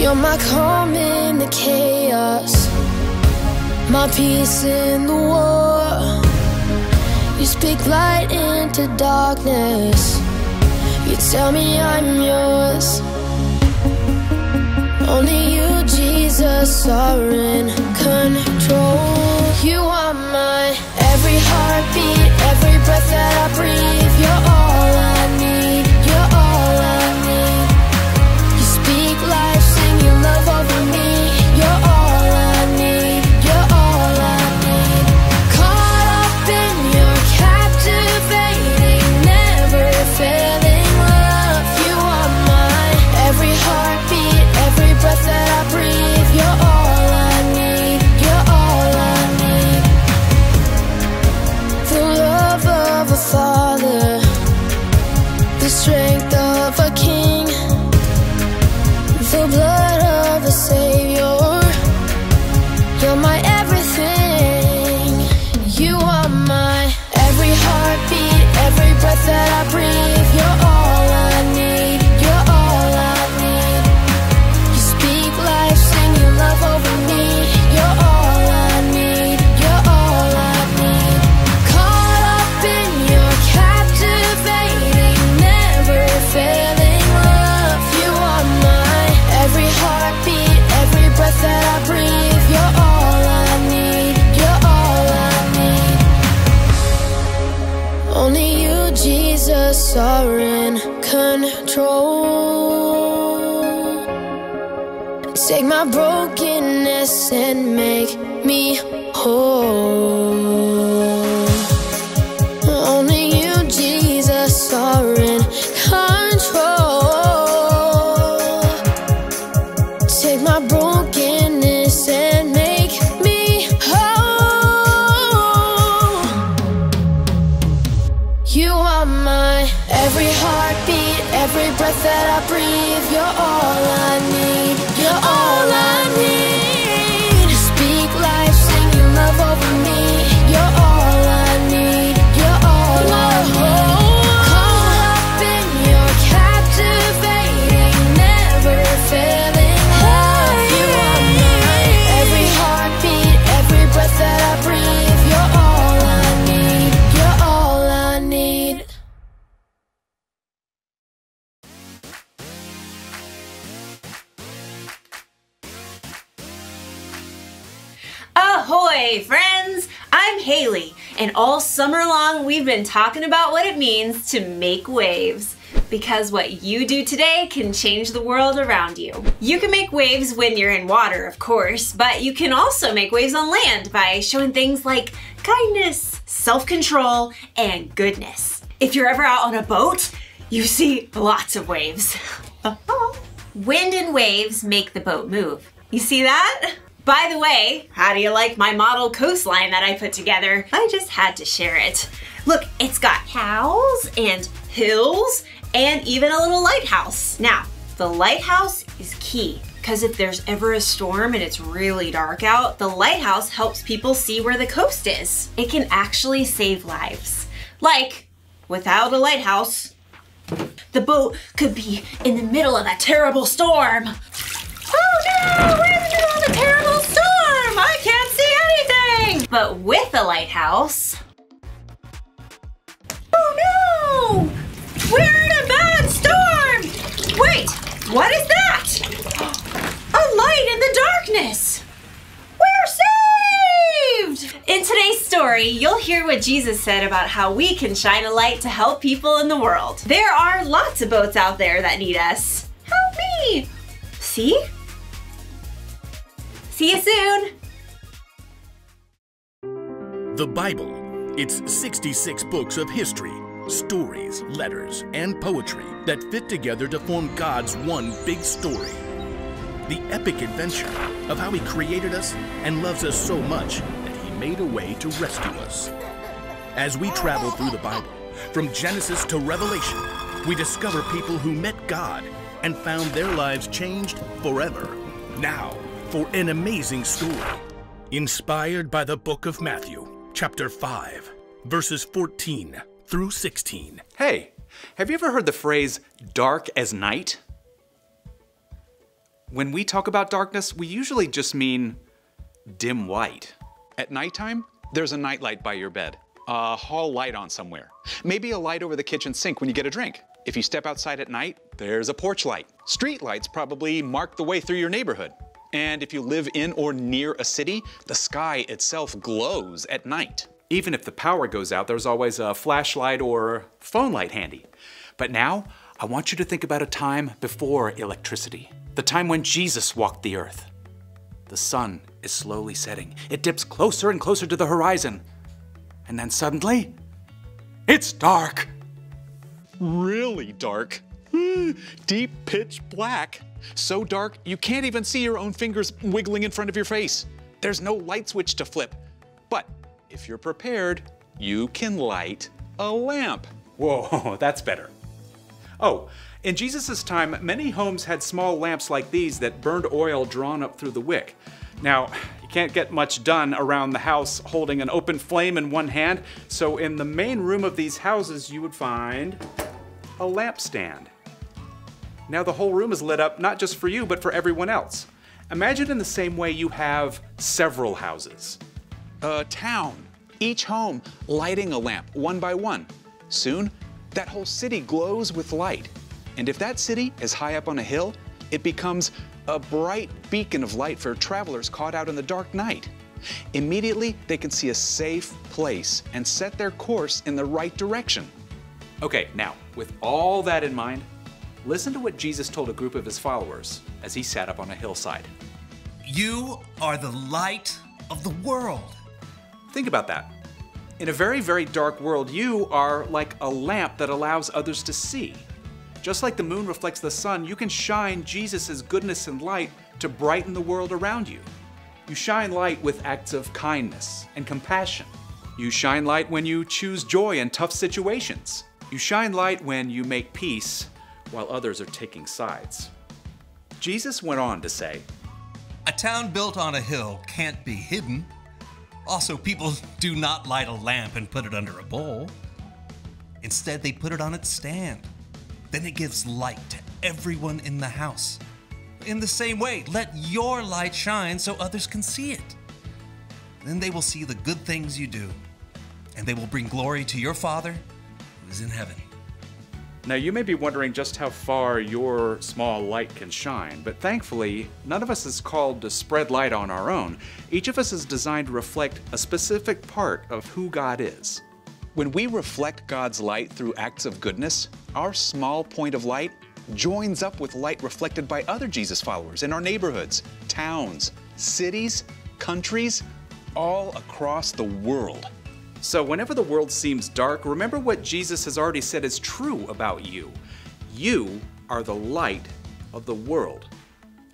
You're my calm in the chaos, my peace in the war. You speak light into darkness, you tell me I'm yours. Only you, Jesus, are in control. You are my every heartbeat, every breath that I breathe. You're all I need, you're all I need. You speak life, sing your love over me. You're all I need, you're all I need. Caught up in your captivating, never failing love. You are my every heartbeat, every breath that I breathe. You're all I need, you're all I need. The love of a father, the strength of a king, the blood of a savior. You're my everything. You are my every heartbeat, every breath that I breathe. You're all I need, you're all I need. You speak life, sing your love over me. You're all I need, you're all I need. Caught up in your captivating, never failing love. You are my every heartbeat, every breath that I breathe. You're all I need, you're all I need. Only you, Jesus, are in control. Take my brokenness and make me whole. Only you, Jesus, are in control. Take my brokenness and make me whole. You are my every heartbeat, every breath that I breathe. You're all I need, you're all I need. You speak life, sing your love over me. You're all I need, you're all I need. Caught up in your captivating, never failing love. You are my every heartbeat, every breath that I breathe. You're all I need, you're all I need. Ahoy, friends! I'm Haley, and all summer long we've been talking about what it means to make waves. Because what you do today can change the world around you. You can make waves when you're in water, of course, but you can also make waves on land by showing things like kindness, self-control, and goodness. If you're ever out on a boat, you see lots of waves. Wind and waves make the boat move. You see that? By the way, how do you like my model coastline that I put together? I just had to share it. Look, it's got cows and hills and even a little lighthouse. Now, the lighthouse is key because if there's ever a storm and it's really dark out, the lighthouse helps people see where the coast is. It can actually save lives. Like, without a lighthouse, the boat could be in the middle of a terrible storm. Oh no, we're in the middle of a terrible storm! I can't see anything! But with a lighthouse... Oh no! We're in a bad storm! Wait, what is that? A light in the darkness! We're saved! In today's story, you'll hear what Jesus said about how we can shine a light to help people in the world. There are lots of boats out there that need us. Help me! See? See you soon! The Bible. It's 66 books of history, stories, letters, and poetry that fit together to form God's one big story. The epic adventure of how He created us and loves us so much that He made a way to rescue us. As we travel through the Bible, from Genesis to Revelation, we discover people who met God and found their lives changed forever. Now, for an amazing story, inspired by the book of Matthew, chapter 5, verses 14 through 16. Hey, have you ever heard the phrase dark as night? When we talk about darkness, we usually just mean dim light. At nighttime, there's a nightlight by your bed, a hall light on somewhere. Maybe a light over the kitchen sink when you get a drink. If you step outside at night, there's a porch light. Street lights probably mark the way through your neighborhood. And if you live in or near a city, the sky itself glows at night. Even if the power goes out, there's always a flashlight or phone light handy. But now, I want you to think about a time before electricity. The time when Jesus walked the earth. The sun is slowly setting. It dips closer and closer to the horizon. And then suddenly, it's dark. Really dark. Deep pitch black. So dark, you can't even see your own fingers wiggling in front of your face. There's no light switch to flip. But if you're prepared, you can light a lamp. Whoa, that's better. Oh, in Jesus' time, many homes had small lamps like these that burned oil drawn up through the wick. Now, you can't get much done around the house holding an open flame in one hand, so in the main room of these houses, you would find a lampstand. Now the whole room is lit up not just for you, but for everyone else. Imagine in the same way you have several houses. A town, each home lighting a lamp one by one. Soon, that whole city glows with light. And if that city is high up on a hill, it becomes a bright beacon of light for travelers caught out in the dark night. Immediately, they can see a safe place and set their course in the right direction. Okay, now, with all that in mind, listen to what Jesus told a group of his followers as he sat up on a hillside. You are the light of the world. Think about that. In a very, very dark world, you are like a lamp that allows others to see. Just like the moon reflects the sun, you can shine Jesus' goodness and light to brighten the world around you. You shine light with acts of kindness and compassion. You shine light when you choose joy in tough situations. You shine light when you make peace while others are taking sides. Jesus went on to say, A town built on a hill can't be hidden. Also, people do not light a lamp and put it under a bowl. Instead, they put it on its stand. Then it gives light to everyone in the house. In the same way, let your light shine so others can see it. Then they will see the good things you do, and they will bring glory to your Father who is in heaven. Now you may be wondering just how far your small light can shine, but thankfully, none of us is called to spread light on our own. Each of us is designed to reflect a specific part of who God is. When we reflect God's light through acts of goodness, our small point of light joins up with light reflected by other Jesus followers in our neighborhoods, towns, cities, countries, all across the world. So whenever the world seems dark, remember what Jesus has already said is true about you. You are the light of the world.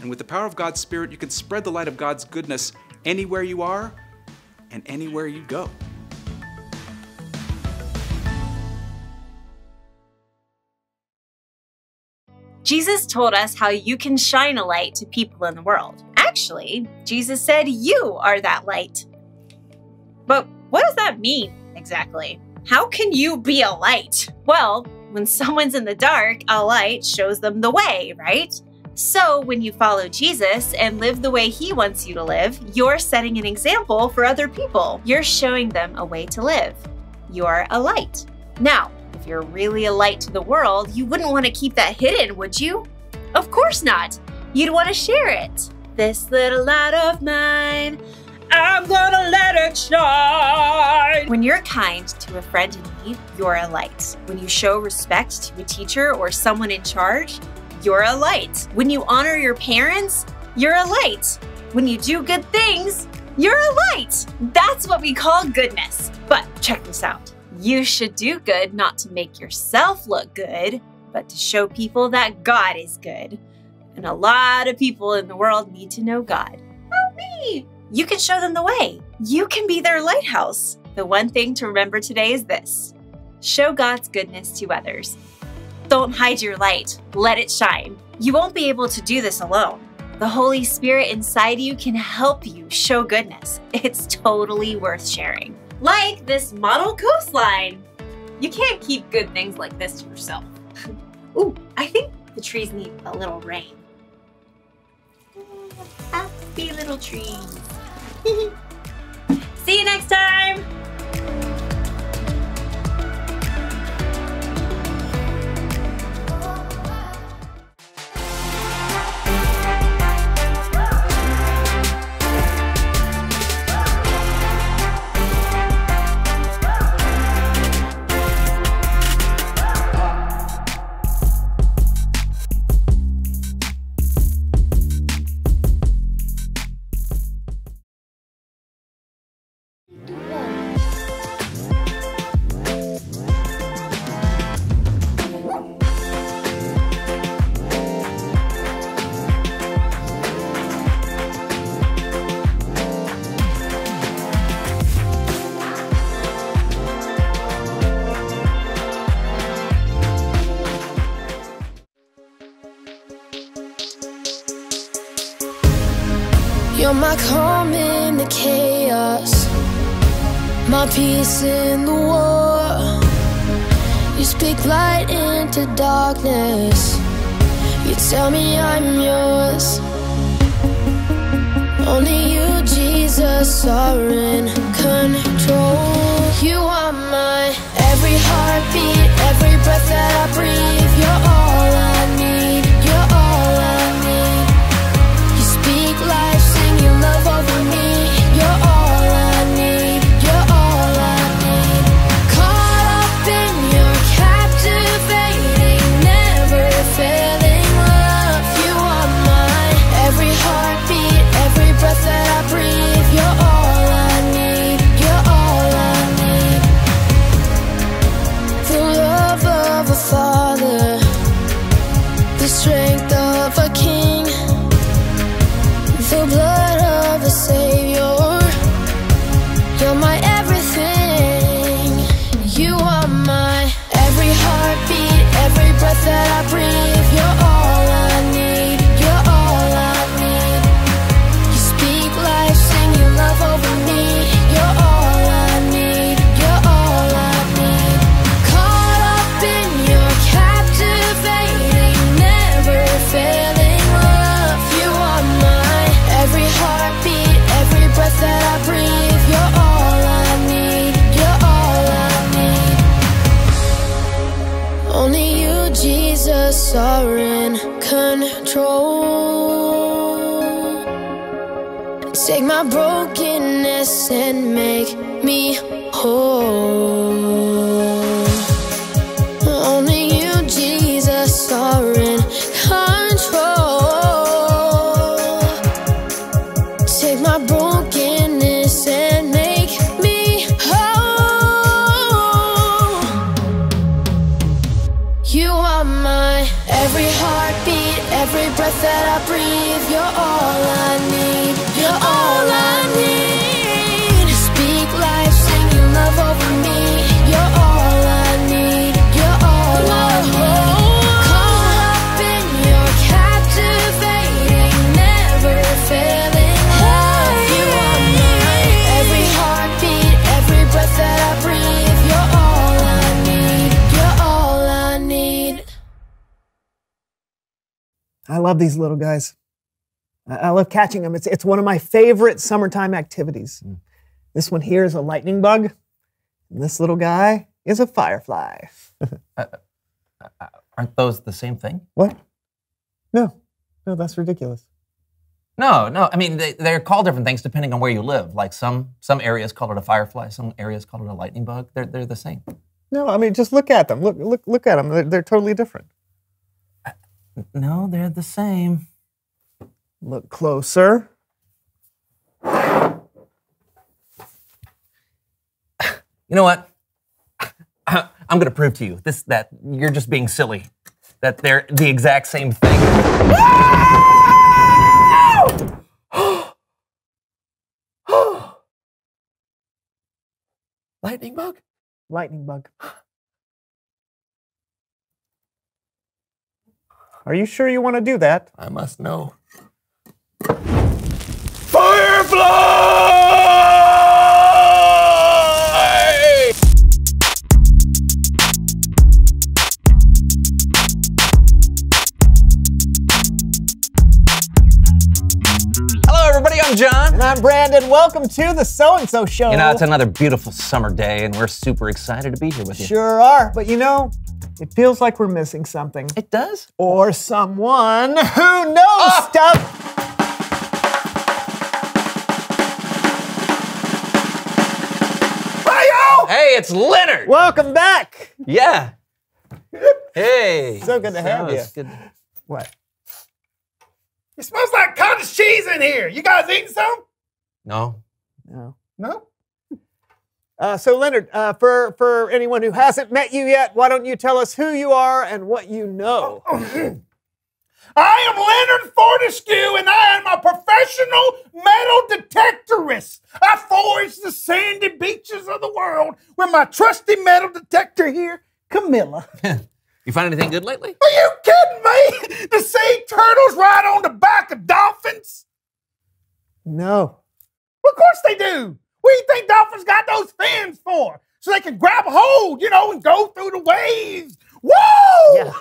And with the power of God's Spirit, you can spread the light of God's goodness anywhere you are and anywhere you go. Jesus told us how you can shine a light to people in the world. Actually, Jesus said you are that light. But what does that mean exactly? How can you be a light? Well, when someone's in the dark, a light shows them the way, right? So when you follow Jesus and live the way he wants you to live, you're setting an example for other people. You're showing them a way to live. You're a light. Now, if you're really a light to the world, you wouldn't want to keep that hidden, would you? Of course not. You'd want to share it. This little light of mine, I'm gonna let it shine. When you're kind to a friend in need, you're a light. When you show respect to a teacher or someone in charge, you're a light. When you honor your parents, you're a light. When you do good things, you're a light. That's what we call goodness. But check this out. You should do good not to make yourself look good, but to show people that God is good. And a lot of people in the world need to know God. Help me! You can show them the way. You can be their lighthouse. The one thing to remember today is this: show God's goodness to others. Don't hide your light. Let it shine. You won't be able to do this alone. The Holy Spirit inside you can help you show goodness. It's totally worth sharing. Like this model coastline. You can't keep good things like this to yourself. Ooh, I think the trees need a little rain. Happy little trees. See you next time. You're my calm in the chaos, my peace in the war. You speak light into darkness, you tell me I'm yours. Only you, Jesus, are in control. You are my every heartbeat, every breath that I breathe. You're all I need, you're all I need. You speak life, sing your love over me. You're all I need, you're all I need. Caught up in your captivating, never failing love. You are my every heartbeat, every breath that I breathe. You're all I need, you're all I need. The love of a father, the strength of a king, the blood of a savior. You're my everything. You are my every heartbeat, every breath that I breathe. You're all I need, you're all I need. You speak life, sing your love over me. You're all I need, you're all I need. Caught up in your captivating, never failing love. You are my every heartbeat, every breath that I breathe. You're all I need, you're all I need. Only you, Jesus, are in control. Take my brokenness and make me whole. Only you, Jesus, are in control. Take my brokenness and make me whole. You are my every heartbeat, every breath that I breathe. You're all I need, you're all I need. You speak life, sing your love over me. You're all I need, you're all I need. Caught up in your captivating, never failing love. You are my every heartbeat, every breath that I breathe. You're all I need, you're all I need. I love these little guys. I love catching them. It's one of my favorite summertime activities. This one here is a lightning bug, and this little guy is a firefly. Aren't those the same thing? What? No, that's ridiculous. No. I mean, they're called different things depending on where you live. Like some areas call it a firefly, some areas call it a lightning bug. They're the same. No, I mean, just look at them. Look at them. They're totally different. No, they're the same. Look closer. You know what? I'm going to prove to you that you're just being silly. That they're the exact same thing. Lightning bug? Lightning bug. Are you sure you want to do that? I must know. Firefly! I'm John. And I'm Brandon. Welcome to the So&So Show. You know, it's another beautiful summer day, and we're super excited to be here with you. Sure are, but you know, it feels like we're missing something. It does? Or someone who knows stuff. Hi, y'all! Hey, it's Leonard. Welcome back. Yeah. Hey. So good to have you. it's good. What? It smells like cottage cheese in here. You guys eating some? No. No. No? So Leonard, for anyone who hasn't met you yet, why don't you tell us who you are and what you know? I am Leonard Fortescue, and I am a professional metal detectorist. I forage the sandy beaches of the world with my trusty metal detector here, Camilla. You find anything good lately? Are you kidding me? The sea turtles ride on the back of dolphins? No. Of course they do. What do you think dolphins got those fins for? So they can grab a hold, and go through the waves. Whoa! Yeah.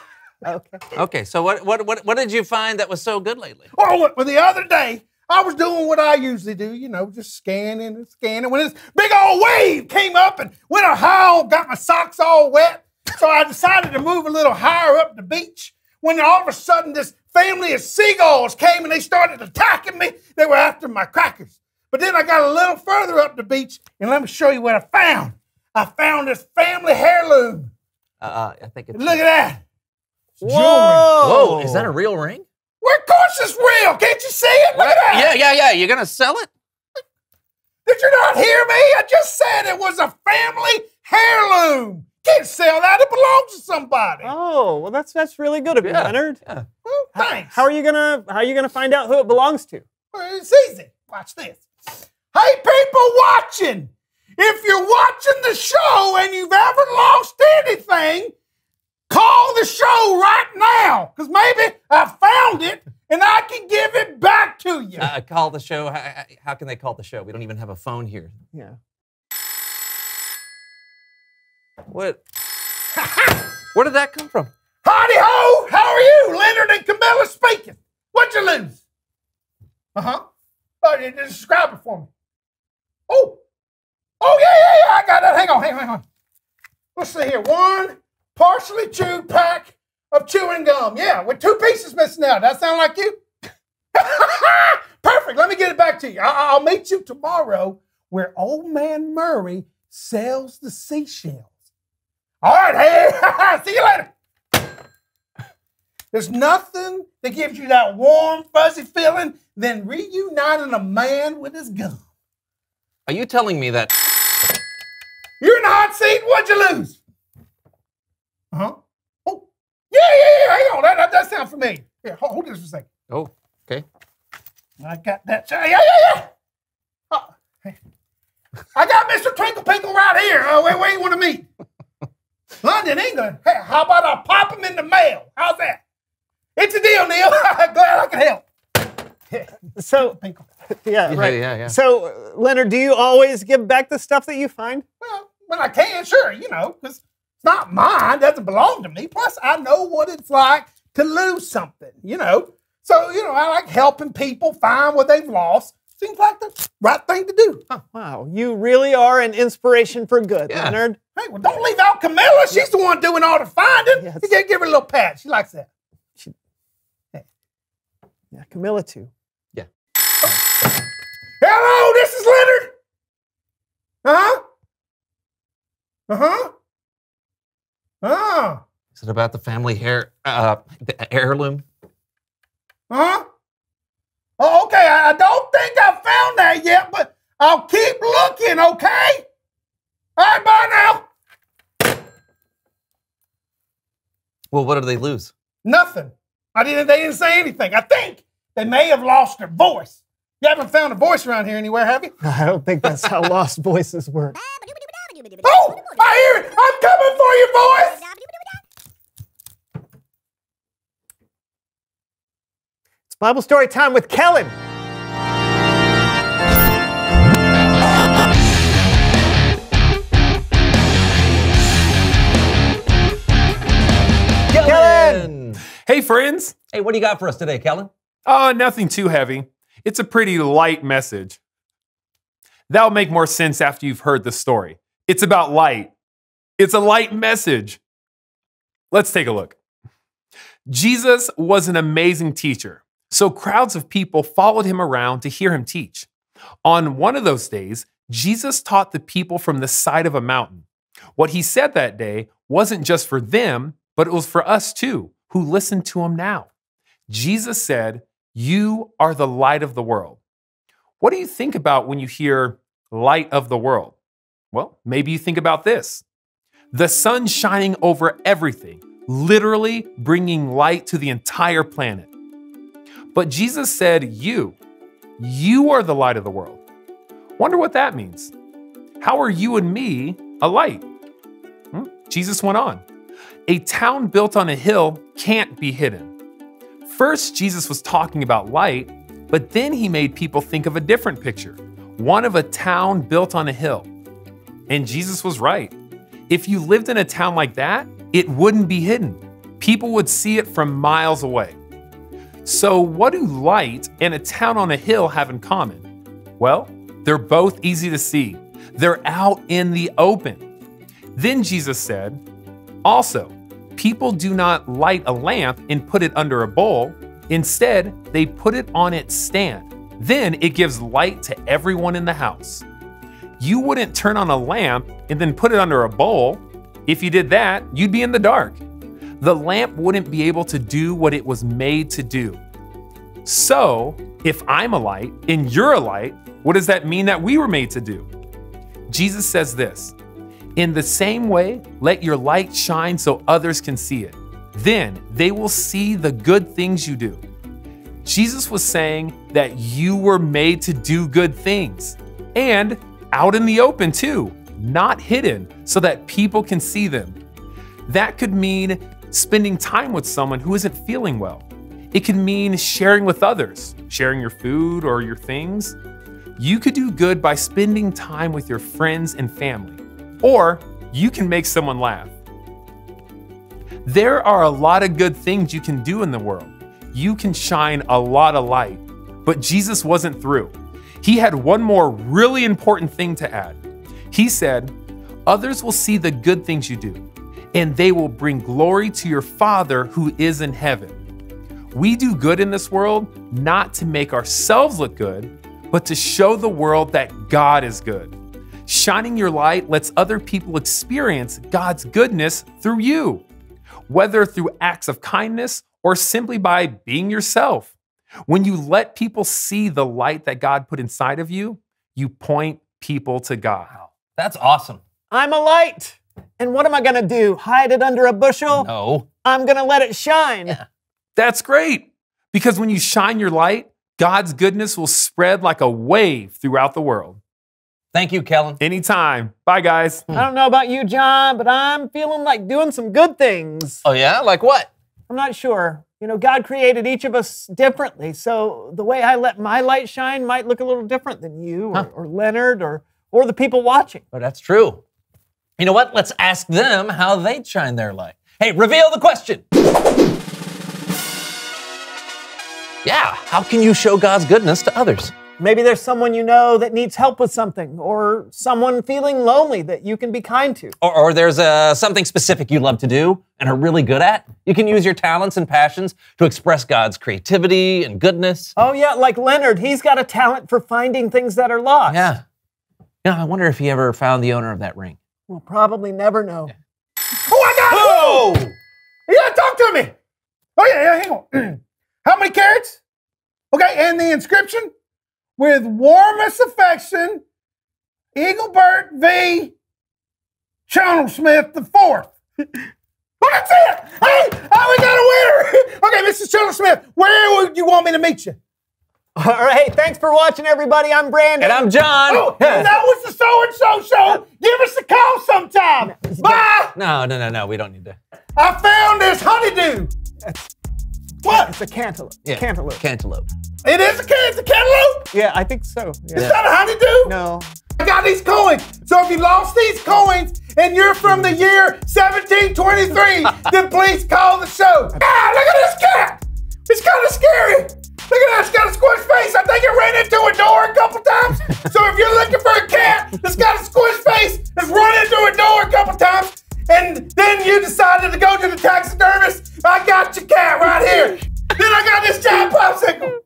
Okay. Okay, so what did you find that was so good lately? Oh, well, the other day, I was doing what I usually do, just scanning and scanning. When this big old wave came up and went a howl, got my socks all wet. So I decided to move a little higher up the beach. When all of a sudden, this family of seagulls came and they started attacking me. They were after my crackers. But then I got a little further up the beach, and let me show you what I found. I found this family heirloom. I think it's... Look at that. Whoa! Whoa, is that a real ring? Well, of course it's real. Can't you see it? Look at that. Yeah. You're gonna sell it? Did you not hear me? I just said it was a family heirloom. Can't sell that. It belongs to somebody. Oh, well, that's really good of you, Leonard. Yeah. Well, thanks. How are you gonna find out who it belongs to? Well, it's easy. Watch this. Hey, people watching, if you're watching the show and you've ever lost anything, call the show right now, because maybe I found it and I can give it back to you. Call the show. How can they call the show? We don't even have a phone here. Yeah. What? Where did that come from? Howdy ho, how are you? Leonard and Camilla speaking. What'd you lose? Uh-huh. Describe it for me. Oh, yeah, I got it. Hang on. Let's see here. One partially chewed pack of chewing gum. Yeah, with 2 pieces missing out. That sound like you? Perfect. Let me get it back to you. I'll meet you tomorrow where old man Murray sells the seashells. All right, hey, see you later. There's nothing that gives you that warm, fuzzy feeling than reuniting a man with his gum. Are you telling me that? You're in the hot seat. What'd you lose? Uh-huh. Oh, yeah. Hang on. That sounds familiar. Here, hold this for a second. Oh, okay. I got that. Yeah. Oh, hey. I got Mr. Twinkle Pinkle right here. Where you want to meet? London, England. Hey, how about I pop him in the mail? How's that? It's a deal, Neil. Glad I can help. So, yeah, right. Yeah. So, Leonard, do you always give back the stuff that you find? Well, when I can, sure, because it's not mine. It doesn't belong to me. Plus, I know what it's like to lose something, So, I like helping people find what they've lost. Seems like the right thing to do. Oh, wow, you really are an inspiration for good, Leonard. Hey, well, don't leave out Camilla. She's the one doing all the finding. Yes. You gotta give her a little pat. She likes that. Yeah, Camilla too. Yeah. Hello, this is Leonard. Oh. Is it about the family the heirloom? Oh, okay. I don't think I found that yet, but I'll keep looking, okay? All right, bye now. Well, what did they lose? Nothing. They didn't say anything. I think they may have lost their voice. You haven't found a voice around here anywhere, have you? I don't think that's how lost voices work. Oh, I hear it. I'm coming for you, boys. It's Bible story time with Kellen. Kellen! Hey, friends. Hey, what do you got for us today, Kellen? Nothing too heavy. It's a pretty light message. That'll make more sense after you've heard the story. It's about light. It's a light message. Let's take a look. Jesus was an amazing teacher, so crowds of people followed him around to hear him teach. On one of those days, Jesus taught the people from the side of a mountain. What he said that day wasn't just for them, but it was for us too, who listen to him now. Jesus said, "You are the light of the world." What do you think about when you hear light of the world? Well, maybe you think about this. The sun shining over everything, literally bringing light to the entire planet. But Jesus said, you are the light of the world. Wonder what that means. How are you and me a light? Jesus went on. A town built on a hill can't be hidden. First, Jesus was talking about light, but then he made people think of a different picture, one of a town built on a hill. And Jesus was right. If you lived in a town like that, it wouldn't be hidden. People would see it from miles away. So what do light and a town on a hill have in common? Well, they're both easy to see. They're out in the open. Then Jesus said, also, people do not light a lamp and put it under a bowl. Instead, they put it on its stand. Then it gives light to everyone in the house. You wouldn't turn on a lamp and then put it under a bowl. If you did that, you'd be in the dark. The lamp wouldn't be able to do what it was made to do. So, if I'm a light and you're a light, what does that mean that we were made to do? Jesus says this, "In the same way, let your light shine so others can see it. Then they will see the good things you do." Jesus was saying that you were made to do good things and out in the open too, not hidden so that people can see them. That could mean spending time with someone who isn't feeling well. It could mean sharing with others, sharing your food or your things. You could do good by spending time with your friends and family, or you can make someone laugh. There are a lot of good things you can do in the world. You can shine a lot of light, but Jesus wasn't through. He had one more really important thing to add. He said, "Others will see the good things you do, and they will bring glory to your Father who is in heaven." We do good in this world not to make ourselves look good, but to show the world that God is good. Shining your light lets other people experience God's goodness through you, whether through acts of kindness or simply by being yourself. When you let people see the light that God put inside of you, you point people to God. That's awesome. I'm a light. And what am I going to do? Hide it under a bushel? No. I'm going to let it shine. Yeah. That's great, because when you shine your light, God's goodness will spread like a wave throughout the world. Thank you, Kellen. Anytime. Bye, guys. I don't know about you, John, but I'm feeling like doing some good things. Oh, yeah? Like what? I'm not sure. You know, God created each of us differently, so the way I let my light shine might look a little different than you or Leonard or the people watching. Oh, that's true. You know what? Let's ask them how they shine their light. Hey, reveal the question. Yeah, how can you show God's goodness to others? Maybe there's someone you know that needs help with something, or someone feeling lonely that you can be kind to. Or there's something specific you love to do and are really good at. You can use your talents and passions to express God's creativity and goodness. Oh yeah, like Leonard, he's got a talent for finding things that are lost. Yeah. You know, I wonder if he ever found the owner of that ring. We'll probably never know. Yeah. Oh, I got it! Whoa! Yeah, talk to me. Oh, yeah, hang on. How many carats? Okay, and the inscription? With warmest affection, Eaglebert V. Channel Smith IV. Well, that's it! Hey, we got a winner! Okay, Mrs. Channel Smith, where would you want me to meet you? All right, thanks for watching, everybody. I'm Brandon. And I'm John. Oh, and that was the So&So show. Give us a call sometime. Bye! No, we don't need to. I found this honeydew. What? It's a cantaloupe. Yeah. Cantaloupe. Cantaloupe. It is a cantaloupe? Yeah, I think so. Yeah. Is that a honeydew? No. I got these coins. So if you lost these coins and you're from the year 1723, then please call the show. Ah, look at this cat. It's kind of scary. Look at that, it's got a squish face. I think it ran into a door a couple times. So if you're looking for a cat that's got a squish face, that's run into a door a couple times, and then you decided to go to the taxidermist, I got your cat right here. Then I got this giant popsicle.